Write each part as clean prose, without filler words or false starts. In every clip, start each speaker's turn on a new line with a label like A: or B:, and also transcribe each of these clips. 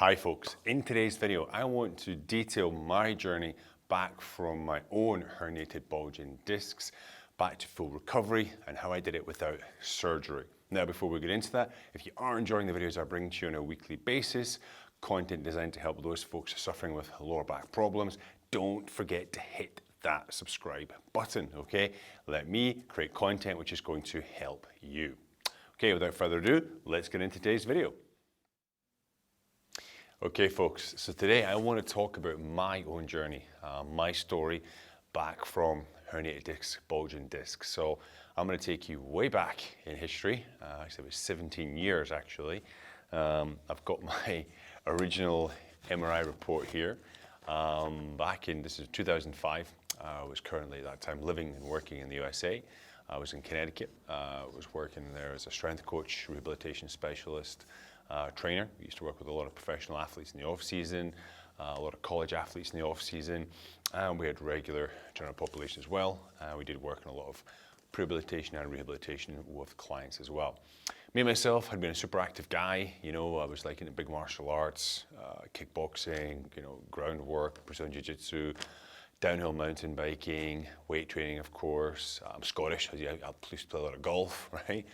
A: Hi folks, in today's video I want to detail my journey back from my own herniated bulging discs back to full recovery and how I did it without surgery. Now before we get into that, if you are enjoying the videos I bring to you on a weekly basis, content designed to help those folks suffering with lower back problems, don't forget to hit that subscribe button, okay? Let me create content which is going to help you. Okay, without further ado, let's get into today's video. Okay folks, so today I want to talk about my own journey, my story back from herniated discs, bulging discs. So I'm going to take you way back in history, actually it was 17 years actually. I've got my original MRI report here. Back in, this is 2005, I was currently at that time living and working in the USA. I was in Connecticut, I was working there as a strength coach, rehabilitation specialist, trainer. We used to work with a lot of professional athletes in the off season, a lot of college athletes in the off season, and we had regular general population as well. We did work on a lot of rehabilitation and rehabilitation with clients as well. Me myself had been a super active guy, you know, I was like into big martial arts, kickboxing, you know, groundwork, Brazilian Jiu-Jitsu, downhill mountain biking, weight training of course. I'm Scottish, I used to play a lot of golf, right?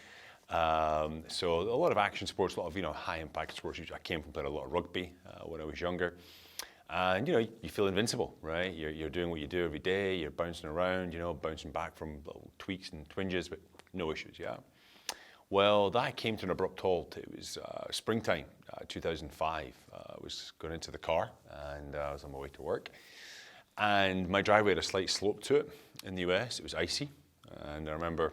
A: So a lot of action sports, a lot of, you know, high impact sports. I came from playing a lot of rugby when I was younger. And, you know, you feel invincible, right? You're doing what you do every day. You're bouncing around, you know, bouncing back from little tweaks and twinges, but no issues, yeah? Well, that came to an abrupt halt. It was springtime, 2005. I was going into the car and I was on my way to work. And my driveway had a slight slope to it in the US. It was icy. And I remember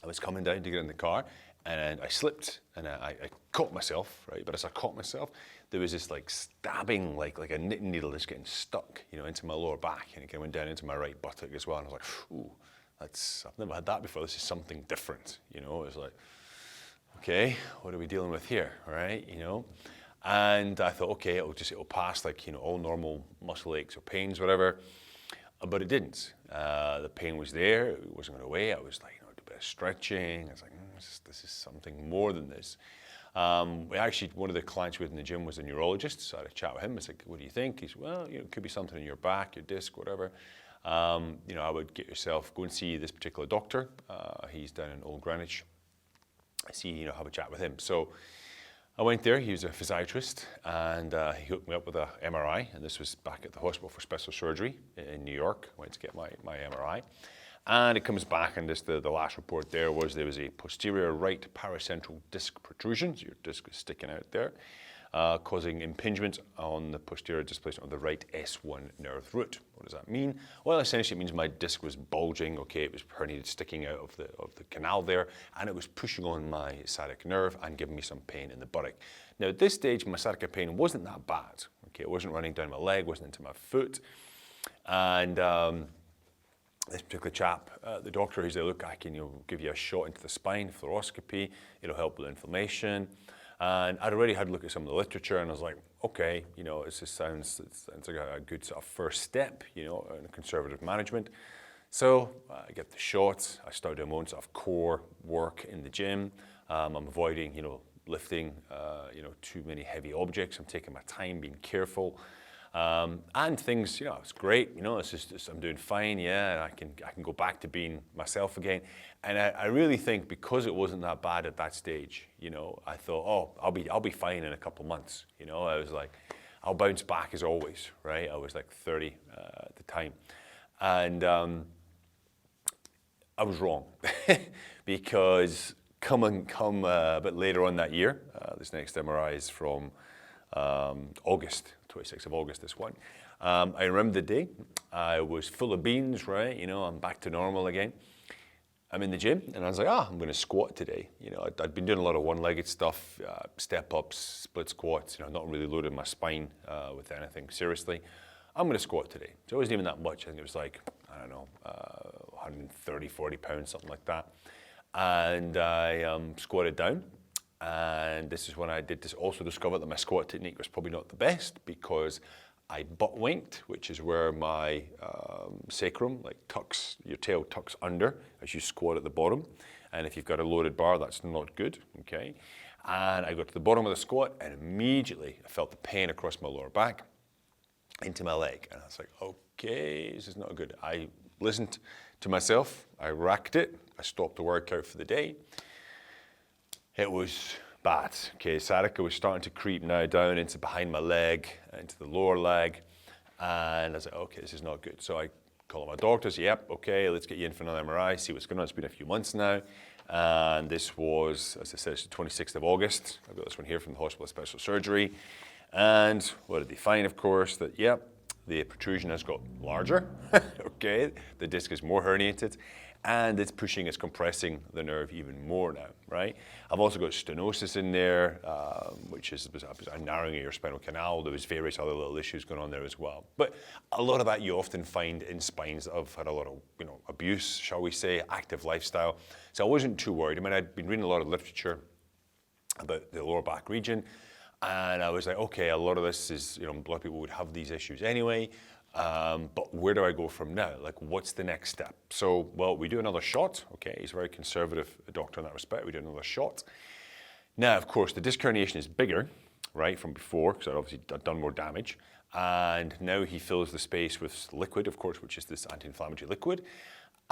A: I was coming down to get in the car and I slipped and I caught myself, right? But as I caught myself, there was this like stabbing, like a knitting needle just getting stuck, you know, into my lower back, and it kind of went down into my right buttock as well. And I was like, ooh, I've never had that before. This is something different, you know. It was like, okay, what are we dealing with here, right? You know, and I thought, okay, it'll pass like, you know, all normal muscle aches or pains, whatever. But it didn't. The pain was there. It wasn't going away. I was like, a bit of stretching. I was like, this is something more than this. Actually, one of the clients we had in the gym was a neurologist, so I had a chat with him. I said, what do you think? He said, well, you know, it could be something in your back, your disc, whatever. You know, I would go and see this particular doctor. He's down in Old Greenwich. You know, have a chat with him. So I went there. He was a physiatrist, and he hooked me up with a MRI. And this was back at the hospital for special surgery in New York. I went to get my MRI. And it comes back, and the last report there was a posterior right paracentral disc protrusion, so your disc is sticking out there, causing impingement on the posterior displacement of the right S1 nerve root. What does that mean? Well, essentially it means my disc was bulging, okay, it was herniated, sticking out of the canal there, and it was pushing on my sciatic nerve and giving me some pain in the buttock. Now at this stage, my sciatica pain wasn't that bad, okay, it wasn't running down my leg, wasn't into my foot, and this particular chap, the doctor, he's like, look, I can give you a shot into the spine, fluoroscopy, it'll help with inflammation. And I'd already had a look at some of the literature and I was like, okay, you know, it sounds like a good sort of first step, you know, in conservative management. So I get the shot, I start doing my own sort of core work in the gym. I'm avoiding, you know, lifting, you know, too many heavy objects. I'm taking my time, being careful. And things, you know, it's great, you know, I'm doing fine, yeah, I can go back to being myself again. And I really think because it wasn't that bad at that stage, you know, I thought, oh, I'll be fine in a couple months, you know. I was like, I'll bounce back as always, right? I was like 30 at the time. And I was wrong because come a bit later on that year, this next MRI is from August, 26th of August, this one. I remember the day, I was full of beans, right? You know, I'm back to normal again. I'm in the gym and I was like, I'm gonna squat today. You know, I'd been doing a lot of one-legged stuff, step ups, split squats, you know, not really loading my spine with anything seriously. I'm gonna squat today. So it wasn't even that much. I think it was like, I don't know, 130, 40 pounds, something like that. And I squatted down. And this is when I also discovered that my squat technique was probably not the best because I butt winked, which is where my sacrum, like your tail tucks under as you squat at the bottom. And if you've got a loaded bar, that's not good, okay? And I got to the bottom of the squat and immediately I felt the pain across my lower back into my leg. And I was like, okay, this is not good. I listened to myself, I racked it, I stopped the workout for the day. It was bad, okay? Sciatica was starting to creep now down into behind my leg, into the lower leg. And I was like, okay, this is not good. So I called my doctors, yep, okay, let's get you in for another MRI, see what's going on. It's been a few months now. And this was, as I said, it's the 26th of August. I've got this one here from the Hospital of Special Surgery. And what did they find, of course? That, yep, the protrusion has got larger, okay? The disc is more herniated, and it's pushing, it's compressing the nerve even more now, right? I've also got stenosis in there, which is a narrowing of your spinal canal. There was various other little issues going on there as well. But a lot of that you often find in spines that have had a lot of, abuse, shall we say, active lifestyle. So I wasn't too worried. I mean, I'd been reading a lot of literature about the lower back region, and I was like, okay, a lot of this is, a lot of people would have these issues anyway. But where do I go from now? Like, what's the next step? So, well, we do another shot. Okay, he's a very conservative doctor in that respect. We do another shot. Now, of course, the disc herniation is bigger, right, from before, because I'd obviously done more damage. And now he fills the space with liquid, of course, which is this anti-inflammatory liquid.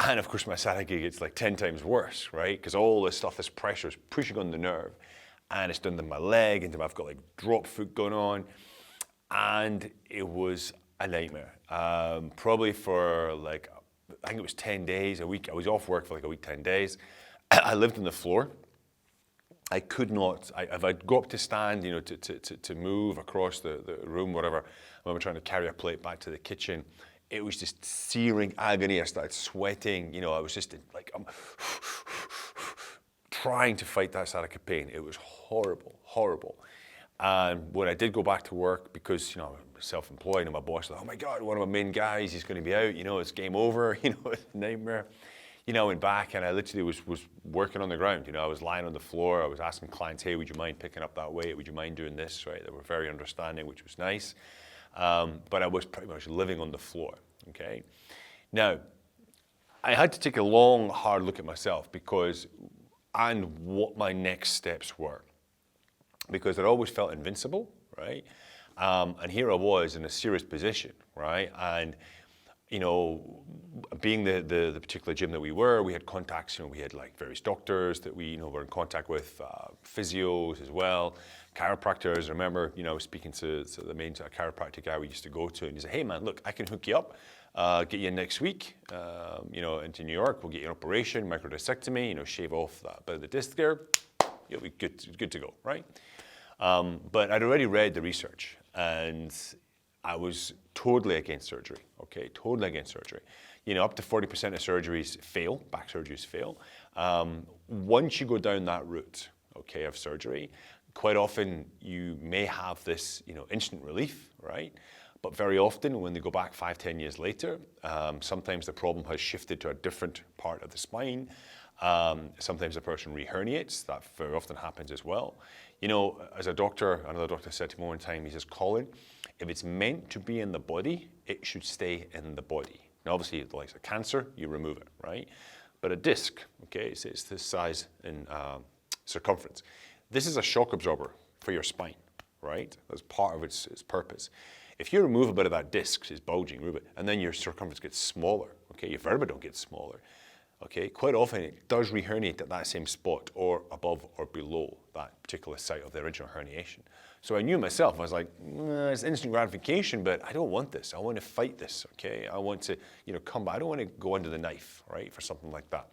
A: And of course, my sciatica gets like 10 times worse, right? Because all this stuff, this pressure is pushing on the nerve. And it's done to my leg, and I've got like drop foot going on. And it was a nightmare. Probably for like, I think it was 10 days, a week. I was off work for like a week, 10 days. I lived on the floor. I could not, if I'd go up to stand, to move across the room, whatever, I remember trying to carry a plate back to the kitchen. It was just searing agony. I started sweating. I was just like, I'm trying to fight that sciatica pain. It was horrible, horrible. And when I did go back to work, because, I'm self-employed, and my boss was like, oh my God, one of my main guys, he's going to be out, it's game over, it's a nightmare. I went back and I literally was working on the ground. I was lying on the floor. I was asking clients, hey, would you mind picking up that weight? Would you mind doing this, right? They were very understanding, which was nice. But I was pretty much living on the floor, okay? Now, I had to take a long, hard look at myself and what my next steps were. Because I'd always felt invincible, right? And here I was in a serious position, right? And, being the particular gym that we were, we had contacts, we had like various doctors that we, were in contact with, physios as well, chiropractors. I remember, I was speaking to the main chiropractic guy we used to go to, and he said, hey man, look, I can hook you up, get you in next week, into New York. We'll get you an operation, microdiscectomy, shave off that bit of the disc there. You'll be good to go, right? But I'd already read the research, and I was totally against surgery, okay? Totally against surgery. Up to 40% of surgeries fail, back surgeries fail. Once you go down that route, okay, of surgery, quite often you may have this, instant relief, right? But very often when they go back 5-10 years later, sometimes the problem has shifted to a different part of the spine. Sometimes a person re-herniates. That very often happens as well. As a doctor, another doctor said to me one time, he says, Colin, if it's meant to be in the body, it should stay in the body. Now, obviously, like a cancer, you remove it, right? But a disc, okay, it's this size in circumference. This is a shock absorber for your spine, right? That's part of its purpose. If you remove a bit of that disc, it's bulging, remove it, and then your circumference gets smaller, okay? Your vertebra don't get smaller. Okay, quite often it does reherniate at that same spot or above or below that particular site of the original herniation. So I knew myself, I was like, it's instant gratification, but I don't want this. I want to fight this, okay? I want to, come back. I don't want to go under the knife, right, for something like that.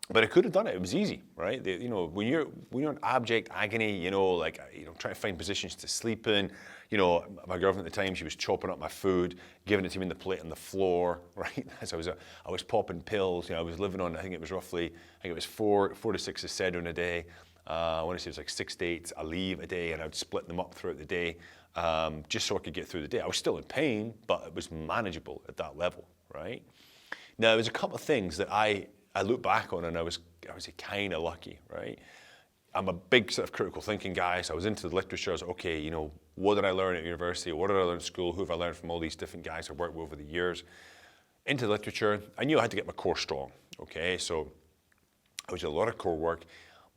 A: But I could have done it. It was easy, right? When you're in abject agony, trying to find positions to sleep in. My girlfriend at the time, she was chopping up my food, giving it to me in the plate on the floor, right? So I was popping pills. I was living on, I think it was 4 to 6 Excedrin a day. I want to say it was like 6 to 8 Aleve a day, and I would split them up throughout the day, just so I could get through the day. I was still in pain, but it was manageable at that level, right? Now, there was a couple of things that I look back on, and I was kind of lucky, right? I'm a big sort of critical thinking guy, so I was into the literature. I was okay, what did I learn at university? What did I learn at school? Who have I learned from all these different guys I've worked with over the years? Into the literature, I knew I had to get my core strong, okay? So I was doing a lot of core work,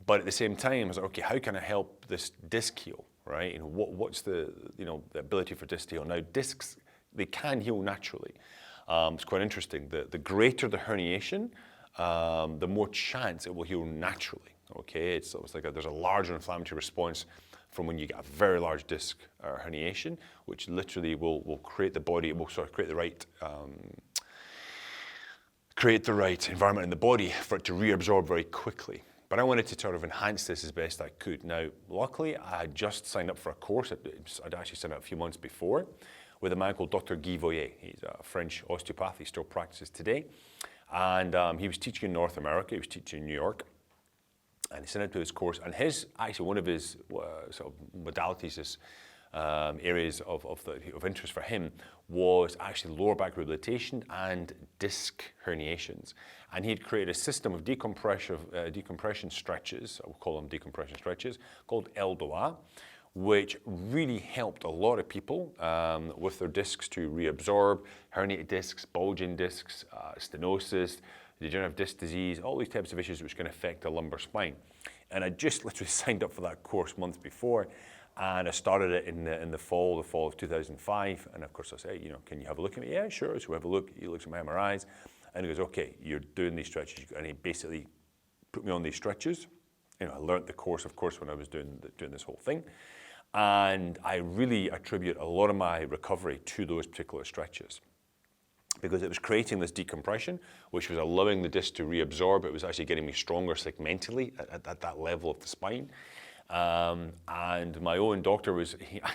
A: But at the same time, I was like, okay, how can I help this disc heal, right? What's the, the ability for disc to heal? Now, discs, they can heal naturally. It's quite interesting. The greater the herniation, the more chance it will heal naturally, okay? It's like there's a larger inflammatory response from when you get a very large disc herniation, which literally will create the body, it will sort of create the right environment in the body for it to reabsorb very quickly. But I wanted to sort of enhance this as best I could. Now, luckily, I had just signed up for a course. I'd actually signed up a few months before with a man called Dr. Guy Voyer. He's a French osteopath. He still practices today. And he was teaching in North America. He was teaching in New York. And he signed up to his course. And one of his sort of modalities, areas of interest for him was actually lower back rehabilitation and disc herniations. And he'd created a system of decompression stretches, I'll call them decompression stretches, called Eldoa, which really helped a lot of people with their discs to reabsorb, herniated discs, bulging discs, stenosis, degenerative disc disease, all these types of issues which can affect the lumbar spine. And I just literally signed up for that course months before, and I started it in the fall of 2005. And of course I said, can you have a look at me? Yeah, sure. So we have a look. He looks at my MRIs, and he goes, okay, you're doing these stretches. And he basically put me on these stretches. I learned the course, of course, when I was doing this whole thing. And I really attribute a lot of my recovery to those particular stretches, because it was creating this decompression, which was allowing the disc to reabsorb. It was actually getting me stronger segmentally at that level of the spine. And my own doctor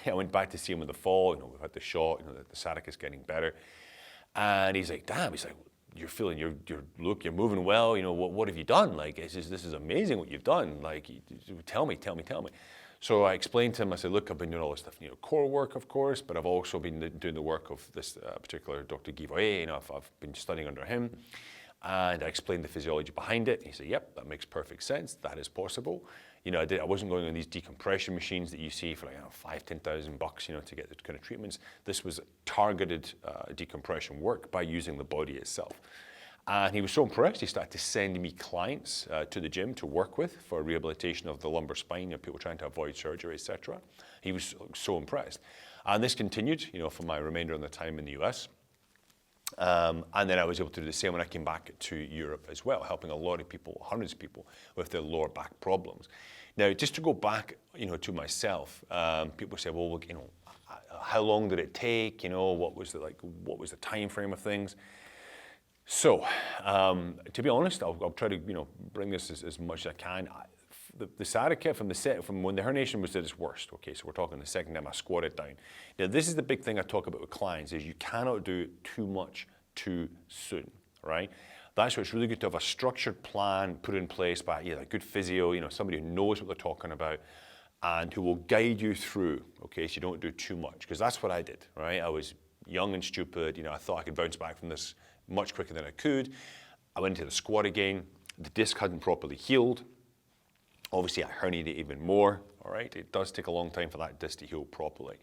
A: I went back to see him in the fall. We've had the shot, the sciatica is getting better. And he's like, damn, he's like, you're moving well. What have you done? Like, this is amazing what you've done. Like, tell me. So I explained to him, I said, look, I've been doing all this stuff, core work, of course, but I've also been doing the work of this particular Dr. Guy Voyer. I've been studying under him. And I explained the physiology behind it. He said, yep, that makes perfect sense. That is possible. I wasn't going on these decompression machines that you see for like $5,000-10,000, to get the kind of treatments. This was targeted decompression work by using the body itself. And he was so impressed, he started to send me clients to the gym to work with for rehabilitation of the lumbar spine, people trying to avoid surgery, etc. He was so impressed. And this continued, for my remainder of the time in the US. And then I was able to do the same when I came back to Europe as well, helping a lot of people, hundreds of people, with their lower back problems. Now, just to go back, to myself, people say, well, look, how long did it take? What was the time frame of things? So, to be honest, I'll try to, bring this as much as I can. The sciatica from when the herniation was at its worst, okay, so we're talking the second time I squatted down. Now, this is the big thing I talk about with clients, is you cannot do too much too soon, right? That's why it's really good to have a structured plan put in place by a good physio, somebody who knows what they're talking about and who will guide you through, okay, so you don't do too much, because that's what I did, right? I was young and stupid, I thought I could bounce back from this much quicker than I could. I went into the squat again. The disc hadn't properly healed. Obviously, I herniated even more, all right? It does take a long time for that disc to heal properly.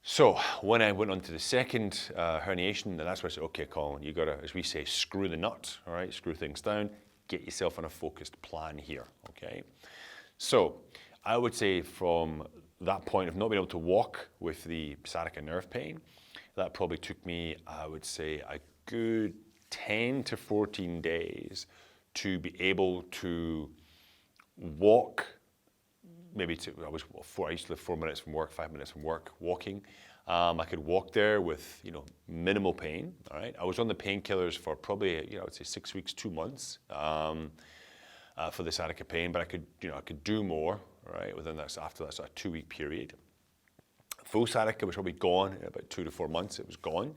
A: So when I went on to the second herniation, that's where I said, okay, Colin, you gotta, as we say, screw the nut, all right? Screw things down, get yourself on a focused plan here, okay? So I would say from that point of not being able to walk with the sciatica nerve pain, that probably took me, I would say, a good 10 to 14 days to be able to walk. I used to live 4 minutes from work, 5 minutes from work, walking. I could walk there with, minimal pain, all right? I was on the painkillers for probably, I would say 6 weeks, 2 months for the sciatica pain, but I could do more, right? After that sort of 2-week period. Full sciatica was probably gone in about 2 to 4 months. It was gone.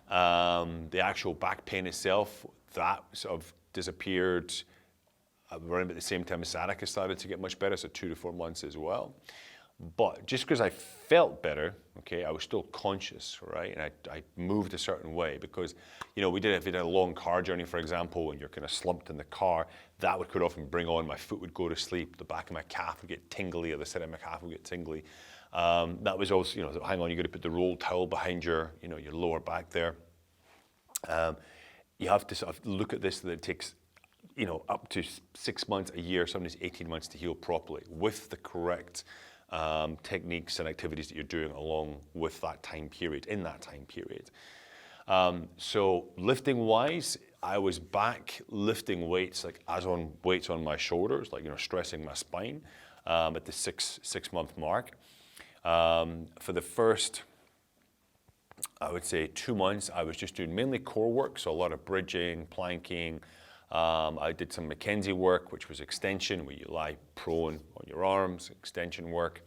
A: The actual back pain itself, that sort of disappeared around about the same time as sciatica started to get much better, so 2 to 4 months as well. But just because I felt better, okay, I was still conscious, right? And I moved a certain way because, if you did a long car journey, for example, and you're kind of slumped in the car, that could often bring on, my foot would go to sleep, the back of my calf would get tingly, or the side of my calf would get tingly. That was also, hang on, you got to put the rolled towel behind your lower back there. You have to sort of look at this, that it takes up to 6 months, a year, sometimes 18 months to heal properly with the correct techniques and activities that you're doing along with that time period, in that time period. So lifting wise, I was back lifting weights, like weights on my shoulders, like, stressing my spine at the six month mark. For the first, I would say 2 months, I was just doing mainly core work, so a lot of bridging, planking. I did some McKenzie work, which was extension, where you lie prone on your arms, extension work.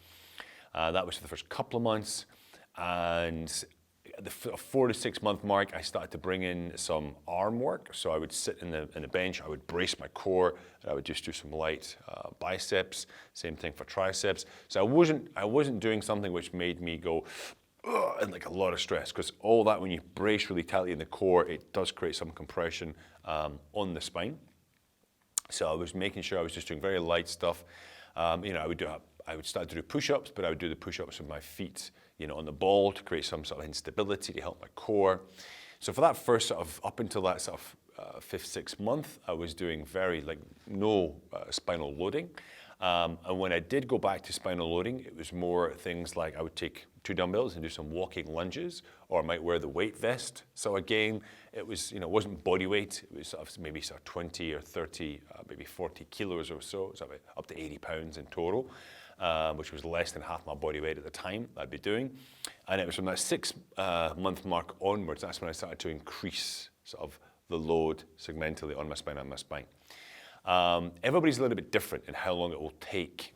A: That was for the first couple of months. And at the 4 to 6 month mark, I started to bring in some arm work. So I would sit in the bench, I would brace my core, and I would just do some light biceps. Same thing for triceps. So I wasn't doing something which made me go, and like a lot of stress, because all that, when you brace really tightly in the core, it does create some compression on the spine. So I was making sure I was just doing very light stuff. I would start to do push-ups, but I would do the push-ups with my feet, on the ball to create some sort of instability to help my core. So for that first up until that sort of 5th, 6th month, I was doing no spinal loading. And when I did go back to spinal loading, it was more things like I would take 2 dumbbells and do some walking lunges, or I might wear the weight vest. So again, it was, it wasn't body weight. It was maybe 20 or 30, maybe 40 kilos or so. So up to 80 pounds in total, which was less than half my body weight at the time I'd be doing. And it was from that 6 month mark onwards, that's when I started to increase sort of the load segmentally on my spine and my spine. Everybody's a little bit different in how long it will take,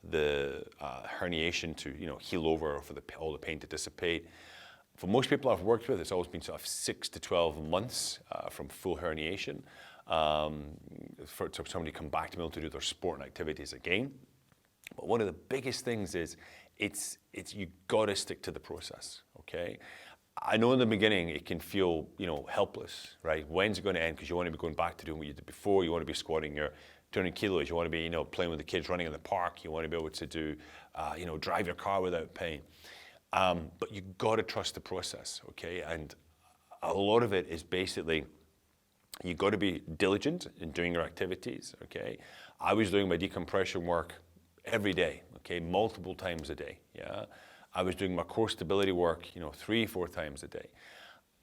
A: the herniation to heal over, or for all the pain to dissipate. For most people I've worked with, it's always been sort of 6 to 12 months from full herniation for somebody to come back to be able to do their sport and activities again. But one of the biggest things is it's you got to stick to the process, I know in the beginning it can feel, helpless, right? When's it going to end? Because you want to be going back to doing what you did before. You want to be squatting your 200 kilos. You want to be, playing with the kids, running in the park. You want to be able to do, drive your car without pain. But you got to trust the process, And a lot of it is basically, you got to be diligent in doing your activities, I was doing my decompression work every day, multiple times a day, I was doing my core stability work, 3-4 times a day.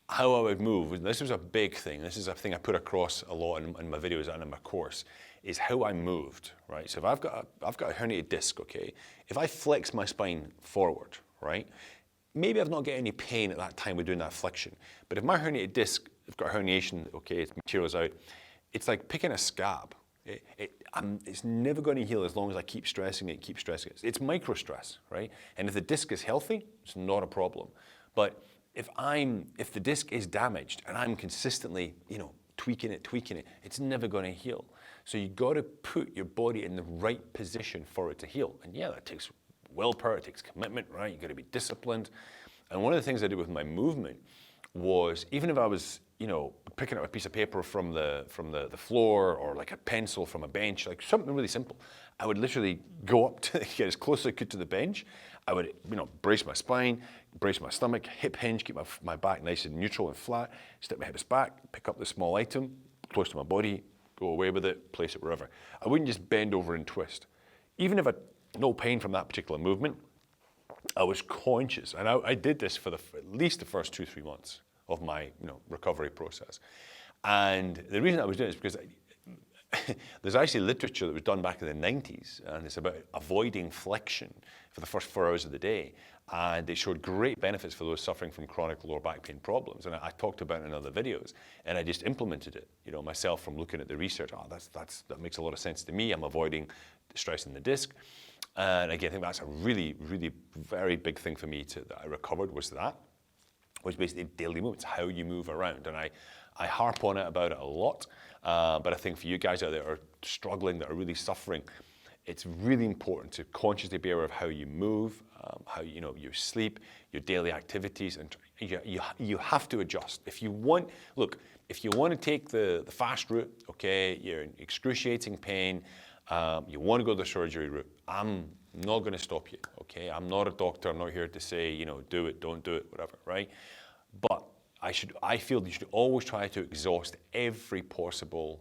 A: How I would move, this was a big thing. This is a thing I put across a lot in my videos and in my course, is how I moved, right? So if I've got a herniated disc, if I flex my spine forward, right? Maybe I've not got any pain at that time with doing that flexion. But if my herniated disc, I've got a herniation, its material's out, it's like picking a scab. It's never going to heal as long as I keep stressing it, It's micro stress, right? And if the disc is healthy, it's not a problem. But if the disc is damaged and I'm consistently, tweaking it, it's never going to heal. So you got to put your body in the right position for it to heal. And yeah, that takes willpower, it takes commitment, right? You got to be disciplined. And one of the things I did with my movement was, even if I was, picking up a piece of paper from the floor, or like a pencil from a bench, like something really simple, I would literally go up to get as close as I could to the bench. I would, brace my spine, brace my stomach, hip hinge, keep my back nice and neutral and flat, step my hips back, pick up the small item, close to my body, go away with it, place it wherever. I wouldn't just bend over and twist. Even if I had no pain from that particular movement, I was conscious, and I did this for at least the first 2-3 months of my recovery process. And the reason I was doing it is because there's actually literature that was done back in the 90s, and it's about avoiding flexion for the first 4 hours of the day. And it showed great benefits for those suffering from chronic lower back pain problems. And I talked about it in other videos, and I just implemented it, myself, from looking at the research. That makes a lot of sense to me. I'm avoiding stress in the disc. And again, I think that's a really, really very big thing for me that I recovered, was basically daily movements, how you move around. And I harp on it about it a lot, but I think for you guys out there that are struggling, that are really suffering, it's really important to consciously be aware of how you move, how you sleep, your daily activities, and you have to adjust. If you want to take the fast route, you're in excruciating pain, you want to go the surgery route, I'm not going to stop you, I'm not a doctor. I'm not here to say, do it, don't do it, whatever, right? But I feel you should always try to exhaust every possible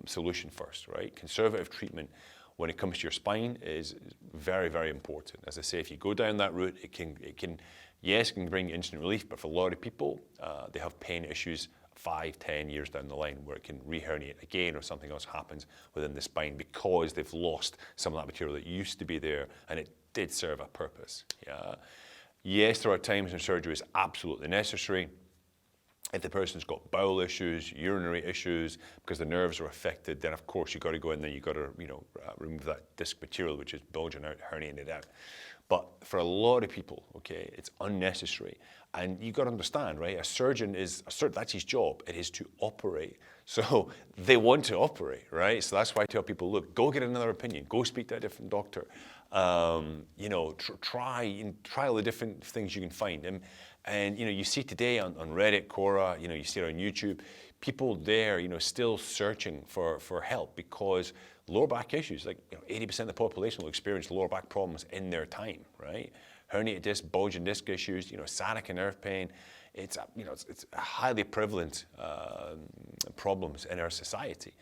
A: solution first, right? Conservative treatment when it comes to your spine is very, very important. As I say, if you go down that route, it can bring instant relief, but for a lot of people, they have pain issues 5, 10 years down the line where it can re-herniate again or something else happens within the spine because they've lost some of that material that used to be there and it did serve a purpose. Yeah. Yes, there are times when surgery is absolutely necessary. If the person's got bowel issues, urinary issues, because the nerves are affected, then of course you've got to go in there, you've got to remove that disc material which is bulging out, herniating out. But for a lot of people, okay, it's unnecessary. And you've got to understand, right? A surgeon that's his job. It is to operate. So they want to operate, right? So that's why I tell people, look, go get another opinion. Go speak to a different doctor. Try all the different things you can find. And you see today on Reddit, Quora, you see it on YouTube, people there, still searching for help because lower back issues, like 80% of the population will experience lower back problems in their time, right? Herniated disc, bulging disc issues, sciatica nerve pain. It's highly prevalent problems in our society,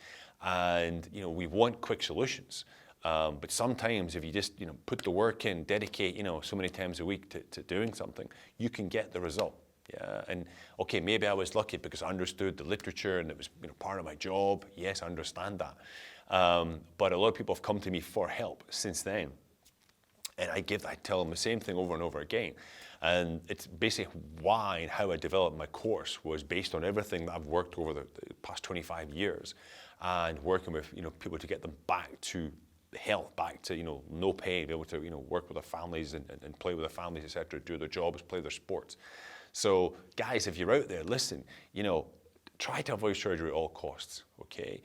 A: and we want quick solutions. But sometimes if you just put the work in, dedicate so many times a week to doing something, you can get the result. Yeah, and okay, maybe I was lucky because I understood the literature and it was part of my job. Yes, I understand that. But a lot of people have come to me for help since then. And I tell them the same thing over and over again. And it's basically why and how I developed my course was based on everything that I've worked over the past 25 years and working with people to get them back to health, back to no pain, be able to work with their families and play with their families, etc., do their jobs, play their sports. So guys, if you're out there, listen, try to avoid surgery at all costs, okay?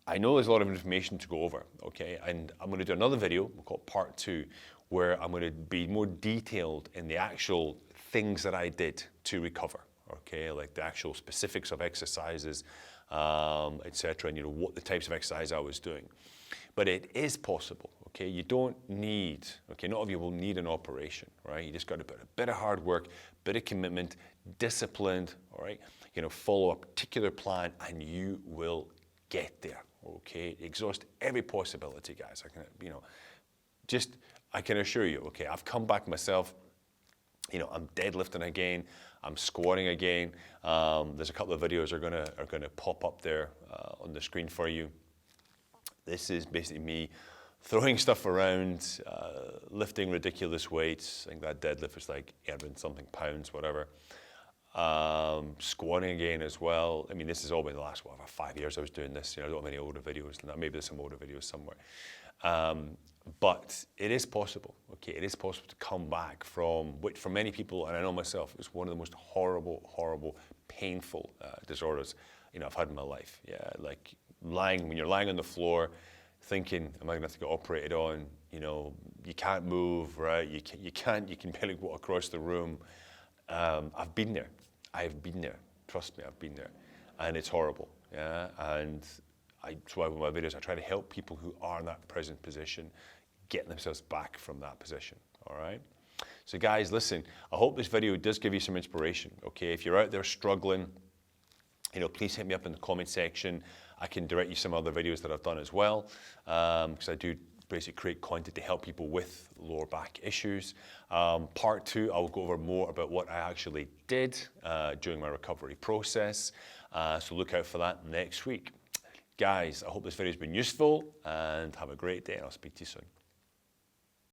A: I know there's a lot of information to go over, okay? And I'm going to do another video, we'll call it part 2, where I'm going to be more detailed in the actual things that I did to recover, okay? Like the actual specifics of exercises, etc., and what the types of exercise I was doing. But it is possible, okay? You don't need, okay, not all of you will need an operation, right? You just got to put a bit of hard work, bit of commitment, disciplined, all right? Follow a particular plan and you will get there, okay? Exhaust every possibility, guys. I can assure you, okay, I've come back myself. I'm deadlifting again. I'm squatting again. There's a couple of videos are gonna pop up there on the screen for you. This is basically me throwing stuff around, lifting ridiculous weights. I think that deadlift is like 800-something pounds, whatever. Squatting again as well. I mean, this has all been the last 5 years I was doing this. I don't have any older videos than that. Maybe there's some older videos somewhere. But it is possible, okay? It is possible to come back from, which for many people, and I know myself, it was one of the most horrible, painful disorders, I've had in my life. Yeah, like when you're lying on the floor, thinking, am I gonna have to get operated on? You can't move, right? You can barely walk across the room. I've been there. I've been there. Trust me, I've been there. And it's horrible, yeah? And that's why with my videos, I try to help people who are in that present position get themselves back from that position, all right? So guys, listen, I hope this video does give you some inspiration, okay? If you're out there struggling, please hit me up in the comment section. I can direct you some other videos that I've done as well, because I do basically create content to help people with lower back issues. Part 2, I will go over more about what I actually did during my recovery process. So look out for that next week. Guys, I hope this video has been useful and have a great day and I'll speak to you soon.